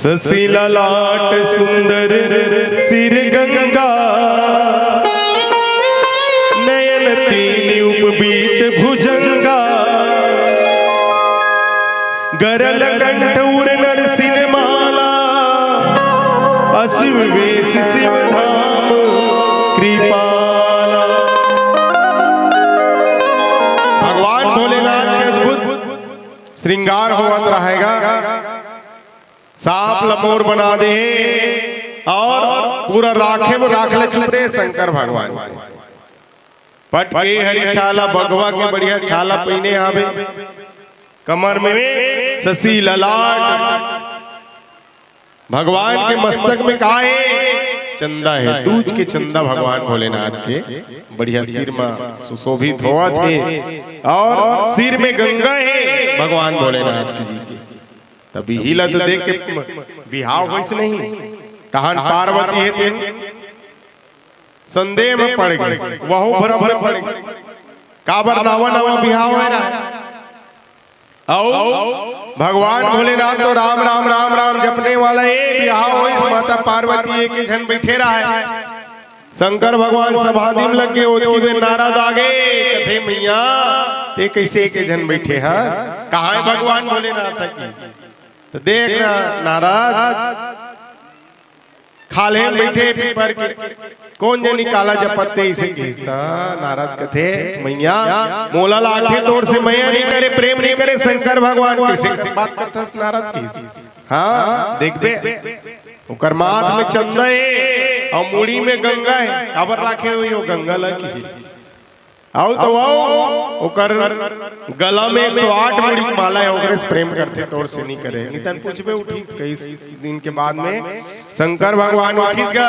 शशि ललाट सुंदर सिर गंगा, नयन तीन उपबीत भुजंगा, गरल कंठ उर नरसिंह माला, अशिव वेश शिव धाम कृपाला। भगवान भोलेनाथ के अद्भुत श्रृंगार होवत रहेगा, सांप लमोर बना दे और पूरा राखे में राख ले चुप रे शंकर भगवान पट के हरी छाला बगवा के बढ़िया छाला पहने आवे, कमर में शशि ललाट, भगवान के मस्तक में का है चंदा है, दूज के चंदा भगवान भोलेनाथ के बढ़िया सिर में सुशोभित हुआ थे, और सिर में गंगा है भगवान भोलेनाथ की जी के। तभी हिला तो देख के बिहाव वैसे नहीं, तहान पार्वती है तेन संदेह में पड़ गए, वह भरा भरा पड़ गए, काबर नावा नावा बिहाव है रहा। भगवान भोलेनाथ तो राम राम राम राम जपने वाला है, बिहाव हो इस माता पार्वती एक ही जन बैठे रहा है। शंकर भगवान समाधि में लग गए, उसकी वे नारद आ गए, कथे मैया ते कैसे एक जन बैठे है, कहाँ है भगवान भोलेनाथ की? तो देख नारद खाले बैठे पीपर के, कौन जनी काला जपते इसे खींचता। नारद कथे मैया मोला लाठे तोड़ से मैया नहीं करे, प्रेम नहीं करे शंकर भगवान किसे बात करता नारद की? हाँ देख बे ओकर माथ में चंदा है और मुड़ी में गंगा है, खबर राखे हुई हो गंगा लगी आओ तो आओ ओकर गला में 108 मुड़ी माला है, ओकरे से प्रेम करते तोड़ से नहीं करे। नितन पूछबे उठी कई दिन के बाद में शंकर भगवान उठित गा,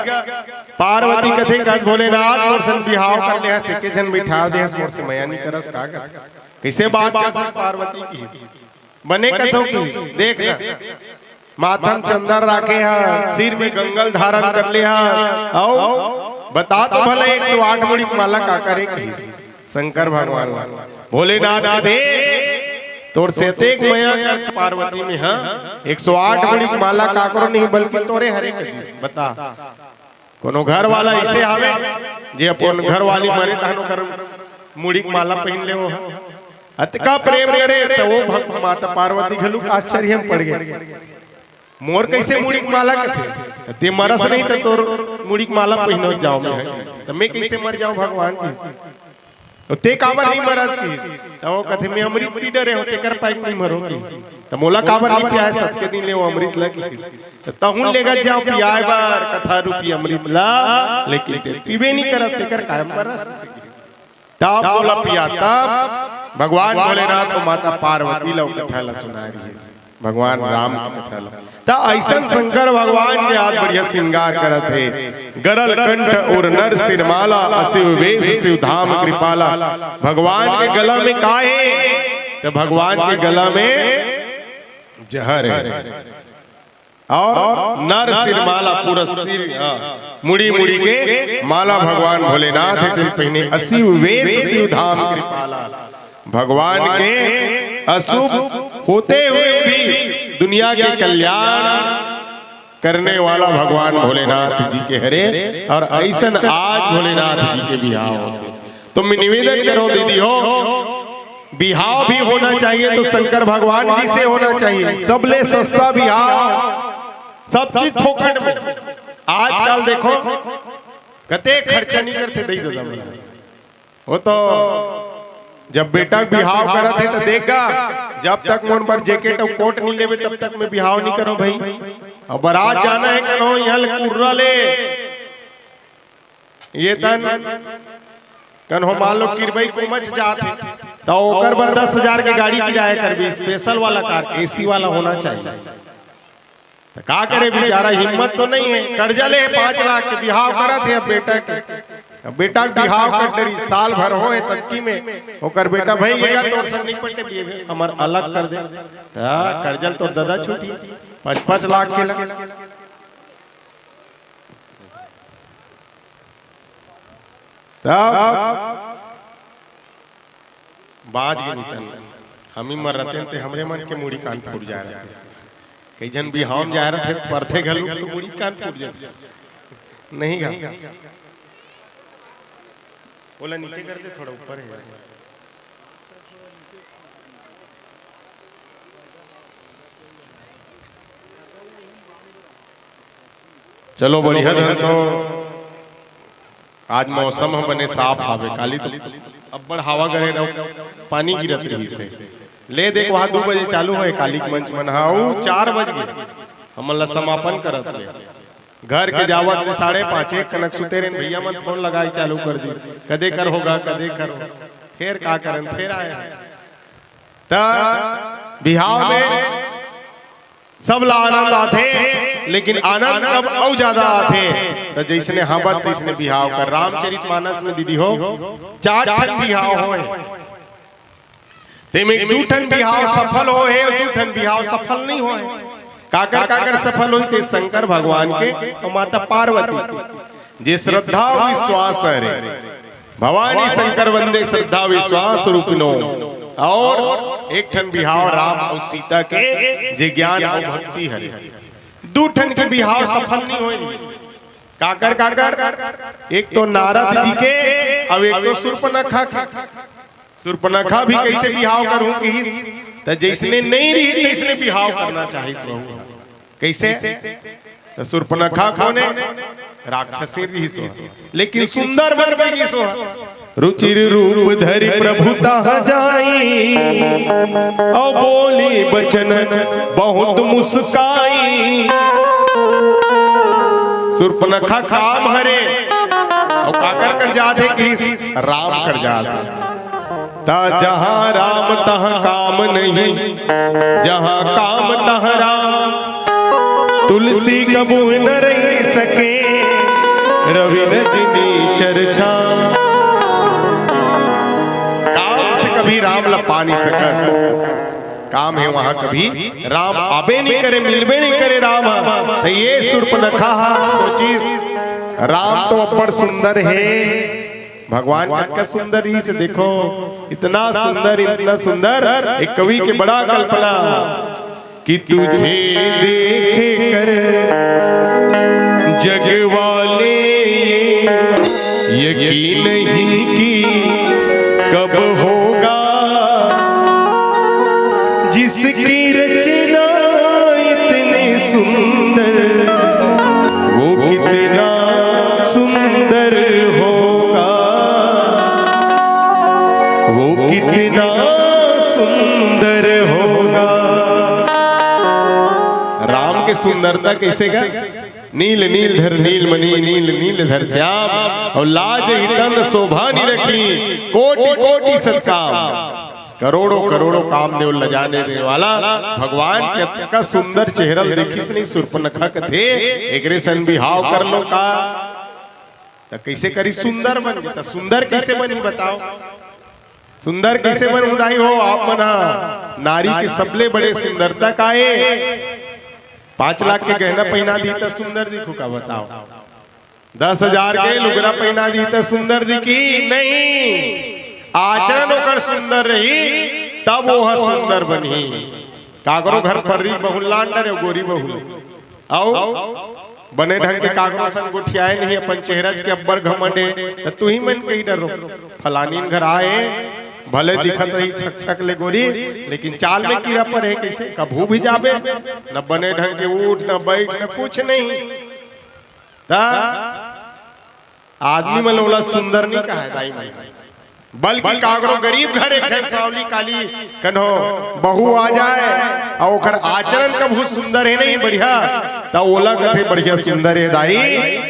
पार्वती कथे कस भोलेनाथ मोर सन बिहाव कर ले से के जन बिठा दे मोर से मैया नहीं करस का कर, कैसे बात करत पार्वती की बने कथो की? देख ना माथम चंदन राखे हा, सिर में गंगल धारण कर ले हा, आओ बता तो भले 108 मुड़ी माला का करे की? शंकर भगवान भोलेनाथ दे तोर से एक मया कर पार्वती में हाँ 108 मुड़ी माला का करो नहीं, बल्कि तोरे हरे के दिस बता कोनो घर वाला ऐसे आवे जे अपन घर वाली मरे तहनो कर मुड़ी माला पहन ले वो अतका प्रेम करे, तो वो भक्त माता पार्वती घलू आश्चर्य हम पड़ गए, मोर कैसे मुड़ी माला के ते मरस नहीं तो तोर मुड़ी माला पहनो जाओ मैं, तो मैं कैसे मर जाऊं भगवान की? तो ते काबर नहीं मरस की? तो वो कथे में अमृत पी डरे हो ते कर पाइक नहीं मरो की, तो मोला काबर नहीं पियाए सबके दिन ले वो अमृत लगी, तो तहुन लेगा जाओ पियाए बार कथा रूपी अमृत ला, लेकिन ते पीबे नहीं करत ते कर कायम मरस तब बोला पिया। तब भगवान भोलेनाथ को माता पार्वती लो कथा ला सुना रही है, भगवान राम की कथा ला ता ऐसन शंकर भगवान के आज बढ़िया श्रृंगार करत है, गरल कंठ और नर सिर माला, अशिव वेश शिव धाम कृपाला। भगवान के गला में का है? तो भगवान के गला में जहर है, और नर सिर माला पूरा सिर मुड़ी मुड़ी के माला भगवान भोलेनाथ के पहने, अशिव वेश शिव धाम कृपाला। भगवान के अशुभ होते हुए भी दुनिया के कल्याण करने वाला भगवान भोलेनाथ जी के हरे, और ऐसन आज भोलेनाथ जी के बिहाव होते। तो मैं निवेदन करो दीदी हो बिहाव भी होना चाहिए तो शंकर भगवान जी से होना चाहिए, सबले सस्ता बिहाव, सब चीज फोकट में। आजकल देखो कते खर्चा नहीं करते दई दादा, वो तो जब बेटा बिहाव करत है तो देखा जब तक मोन पर जैकेट और कोट नहीं लेवे तब तक मैं बिहाव नहीं करो भाई, और बारात जाना है कहो यहाँ कुर्रा ले ये तन कन्हो मान लो किरबई को मच जात है तो ओकर बर 10,000 की गाड़ी किराया कर भी, स्पेशल वाला कार एसी वाला होना चाहिए। तो का करे बेचारा, हिम्मत तो नहीं है, कर्जा ले 5 लाख के बिहाव करत है। अब बेटा के बेटा बिहाव कर डरी साल भर हो तक्की में ओकर बेटा भाई गया तोर संग नहीं पटे बिहे हमर अलग कर दे, कर्जल तोर दादा छूटी 5-5 लाख के लगे। बाज के नितन हम ही मर रहते थे, हमरे मन के मुड़ी कान फूट जा रहे थे। कई जन बिहान जा रहे थे परथे घलू तो मुड़ी कान फूट जाती नहीं गा बोला नीचे कर दे थोड़ा ऊपर है। चलो बढ़िया धन तो आज मौसम हम बने साफ हावे काली तो अब्बड़ हवा करे ना पानी गिरत रही से ले देख वहां 2 बजे चालू है कालिक मंच मनहाऊ 4 बज गए हमला समापन करत ले घर के जावत ने 5:30 कनक सुते रे भैया मन फोन लगाई चालू कर दी कदे कर होगा कदे कर फिर का करन फिर आया ता बिहाव में सब ला आनंद आथे लेकिन आनंद कब और ज्यादा आथे तो जैसने हावत तैसने बिहाव कर रामचरितमानस में दीदी हो 4 ठन बिहाव होए तेमे 2 ठन बिहाव सफल हो है 2 ठन बिहाव सफल नहीं होए काकर सफल हुई थे शंकर भगवान के और माता पार्वती के जे श्रद्धा विश्वास रे भवानी शंकर वंदे श्रद्धा विश्वास रूपिनो और 1 ठन बिहाव राम और सीता के जे ज्ञान और भक्ति हरे 2 ठन के बिहाव सफल नहीं होए काकर एक तो नारद जी के अब एक तो शूर्पणखा भी कैसे बिहाव करूं कि तो जैसने नहीं रही तैसने बिहाव करना चाहिए कैसे तो शूर्पणखा कौन है राक्षसी रही सो लेकिन सुंदर बन गई सो रुचिर रूप धरि प्रभुता जाई और बोली बचन बहुत मुस्काई शूर्पणखा काम हरे और काकर कर जाते कि राम कर जाते ता जहां राम तहां काम नहीं जहां काम तहां राम तुलसी कबू न रह सके रवि रजनी चर्चा काम से कभी राम लपा नहीं सकस काम है वहां कभी राम आबे नहीं करे मिलबे नहीं करे राम तो ये शूर्पणखा सोचिस राम तो अब्बड़ सुंदर है भगवान का सुंदर ही से देखो इतना सुंदर एक कवि के बड़ा कल्पना कि तुझे देख कर जग वाले यकीन नहीं कि कब होगा जिसकी रचना इतनी सुंदर वो कितना सुंदर होगा वो कितना सुंदर होगा। राम के सुंदरता कैसे का नील नील धर नीलमणि नील नील धर श्याम और लाज हितन शोभा नहीं रखी कोटि कोटि सत्काम करोड़ों करोड़ों काम देव लजाने देने वाला भगवान का सुंदर चेहरा देखिस नहीं शूर्पणखा के थे एकरे सन बिहाव कर लो का तो कैसे करी सुंदर बन गया सुंदर कैसे बनी बताओ सुंदर कैसे बन उदाई हो आप मना नारी के सबले बड़े सुंदरता का है 5 लाख के गहना पहना दी तो सुंदर दिखू का बताओ 10,000 के लुगरा पहना दी तो सुंदर दिखी नहीं आचरण होकर सुंदर रही तब वो सुंदर बनी कागरो घर पर रही बहुलांडर गोरी बहु आओ बने ढंग के कागरों संग गुठियाए नहीं अपन चेहरा के अब्बर घमंडे तो तू ही मन कही डरो फलानीन घर आए भले दिखत रही छक छक ले गोरी लेकिन चाल में कीड़ा पर है कैसे कभू भी जाबे न बने ढंग के उठ न बैठ न कुछ नहीं ता आदमी मनोला सुंदर नहीं कहा दाई भाई बल्कि कागरो गरीब घर एक सावली काली कन्हो बहू आ जाए और ओकर आचरण कभू सुंदर है नहीं बढ़िया तो ओला कथे बढ़िया सुंदर है दाई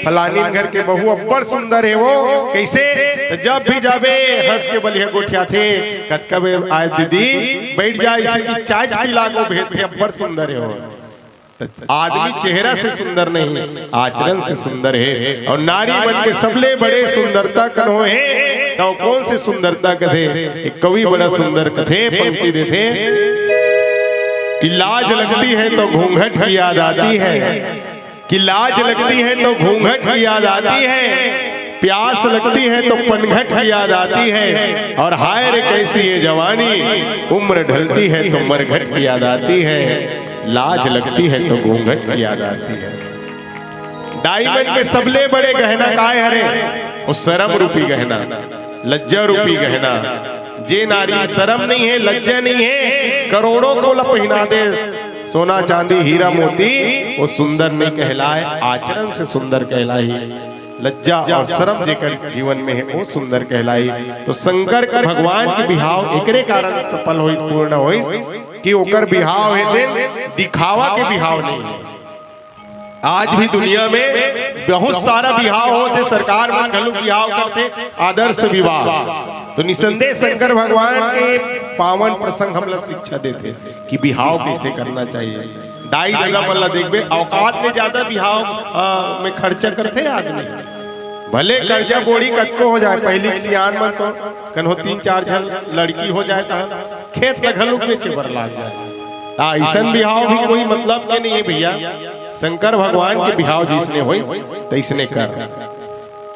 फलानी घर के बहू अब्बड़ सुंदर है वो कैसे तो जब भी जाबे हंस के बलिया गोठिया थे कब आए दीदी बैठ जाए इसे की चाय पिला को भेज थे अब्बड़ सुंदर है वो आदमी चेहरा से सुंदर नहीं आचरण से सुंदर है और नारी बन के सबले बड़े सुंदरता कन्हो है तो कौन से सुंदरता कथे एक कवि बड़ा सुंदर कथे पंक्ति देते कि लाज लगती है तो घूंघट की याद आती है कि लाज लगती है तो घूंघट की याद आती है प्यास लगती है तो पनघट की याद आती है और हाय रे कैसी ये जवानी उम्र ढलती है तो मरघट की याद आती है लाज लगती है तो घूंघट की याद आती है। डायमंड के सबले बड़े गहना काय हरे, वो शर्म रूपी गहना, लज्जा रूपी गहना। जे नारी में शर्म नहीं है, लज्जा नहीं है, करोड़ों को पहना दे सोना चांदी हीरा मोती, वो सुंदर नहीं कहलाए, आचरण से सुंदर कहलाई। लज्जा और शर्म जेकर जीवन में है वो सुंदर कहलाई। तो शंकर के भगवान के बिहाव एकरे कारण सफल होई, पूर्ण होई कि ओकर बिहाव है दिन दिखावा के बिहाव नहीं है। आज भी दुनिया में बहुत सारा बिहाव होते, सरकार में घलू बिहाव करते, आदर्श विवाह। तो निसंदेह शंकर भगवान के पावन प्रसंग हम लोग शिक्षा देते कि बिहाव कैसे करना चाहिए। दाई जगह मल्ला देखबे औकात में ज्यादा बिहाव में खर्चा करते आदमी, भले कर्जा बोड़ी कतको हो जाए, पहली सियान मन तो कन्हो 3-4 जन लड़की हो जाए तो खेत लगलुक में चेबर लाग जाए। ऐसा बिहाव भी कोई मतलब के नहीं है भैया। शंकर भगवान के बिहाव जिसने हो तैसने कर,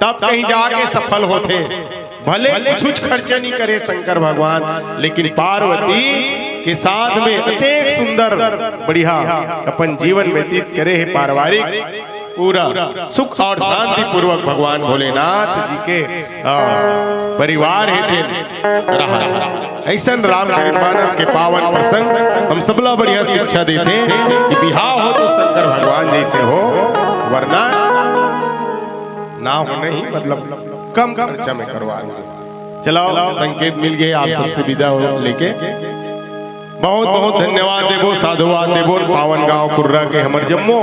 तब कहीं जाके सफल होते। भले कुछ खर्चा नहीं करे शंकर भगवान, लेकिन पार्वती के साथ में अत्यंत सुंदर बढ़िया अपन जीवन व्यतीत करे है। पारिवारिक पूरा सुख और शांति पूर्वक भगवान भोलेनाथ जी के परिवार है रहा। ऐसा रामचरितमानस के पावन प्रसंग हम सबला बढ़िया शिक्षा देते हैं कि बिहाव हो तो शंकर भगवान जैसे हो, वरना ना हो नहीं, मतलब कम खर्चा में करवा। चलो संकेत मिल गए, आप सबसे विदा हो लेके बहुत बहुत धन्यवाद देवो, साधुवाद देवो। पावन गांव कुर्रा के हमर जम्मो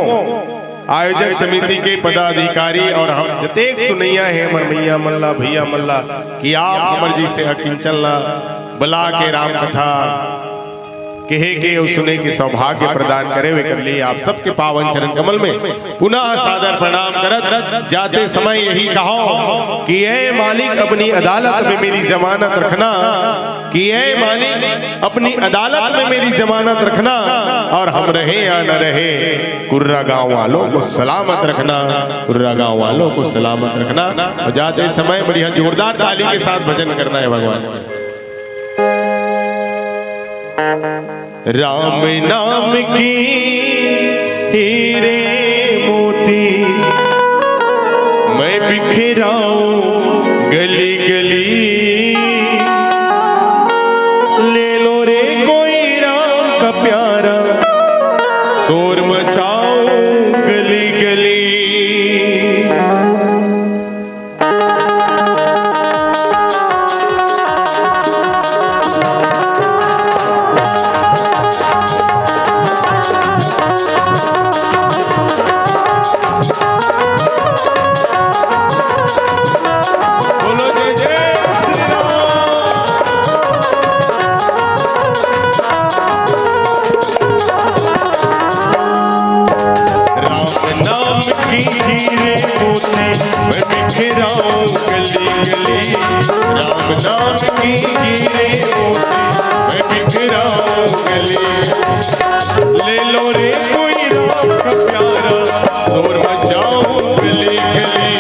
आयोजक समिति के पदाधिकारी और हम जतेक सुनैया है हमर मैया मल्ला भैया मल्ला कि आप हमर जी से अकिंचन बला के राम कथा कहे के सुने के सौभाग्य प्रदान करे वे कर लिए। आप सबके पावन चरण कमल में पुनः सादर प्रणाम करत जाते समय यही कहो कि ऐ मालिक अपनी अदालत में मेरी जमानत रखना, कि ऐ मालिक अपनी अदालत में मेरी जमानत रखना, और हम रहे या न रहे कुर्रा गांव वालों को सलामत रखना, कुर्रा गांव वालों को सलामत रखना। और जाते समय बढ़िया जोरदार ताली के साथ भजन करना है भगवान के। राम नाम की हीरे मोती मैं बिखराऊं गली गली, ले लो रे कोई राम का प्यारा शोर मचाओ गली गली। राम नाम की हीरे मोती मैं बिखराऊं गली, ले लो रे कोई राम का प्यारा शोर मचाऊं गली गली,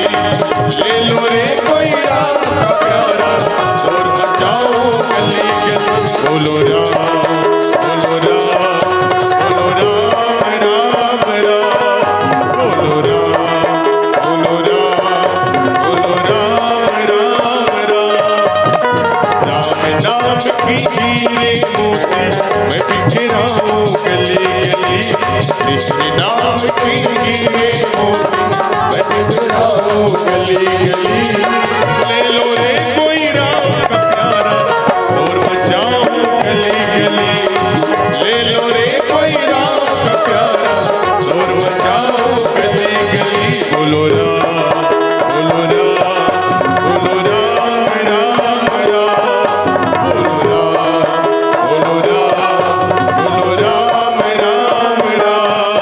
ले लो रे कोई राम का प्यारा शोर मचाऊं गली गली। बोलो राम बोलो राम बोलो राम राम राम, बोलो राम बोलो राम बोलो राम राम राम। नाम की हीरे मोती मैं बिखराऊं गली गली, कृष्ण नाम की हीरे मोती मैं बिखराऊं गली गली, ले लो रे कोई राम का प्यारा शोर मचाऊं गली गली, ले लो रे कोई राम का प्यारा शोर मचाऊं गली गली। बोलो राम बोलो राम बोलो राम राम राम, बोलो राम बोलो राम राम राम।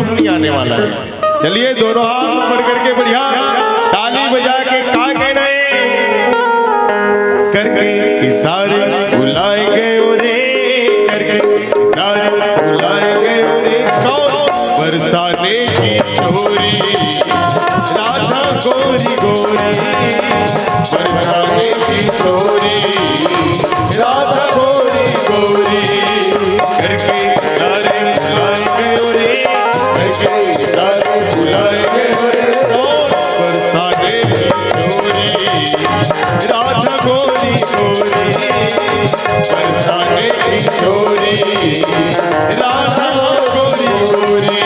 दुख नहीं आने वाला है। चलिए दोनों हाथ ऊपर करके बढ़िया ताली बजा के का कहना है करके इशारे बुलाएंगे रे, करके इशारे बुलाएंगे रे, कौन बरसाने की छोरी राधा गोरी गोरी, बरसाने की छोरी राधा गोरी गोरी, करके इशारे बुलाएंगे रे, करके इशारे बुलाएंगे रे, कौन बरसाने की छोरी राधा गोरी गोरी, बरसाने की छोरी राधा गोरी गोरी।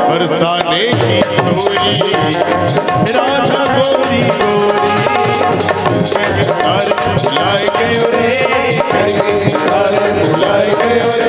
बरसाने की छोरी राधा गोरी गोरी, सारे बुलाए गए रे, सारे बुलाए गए रे,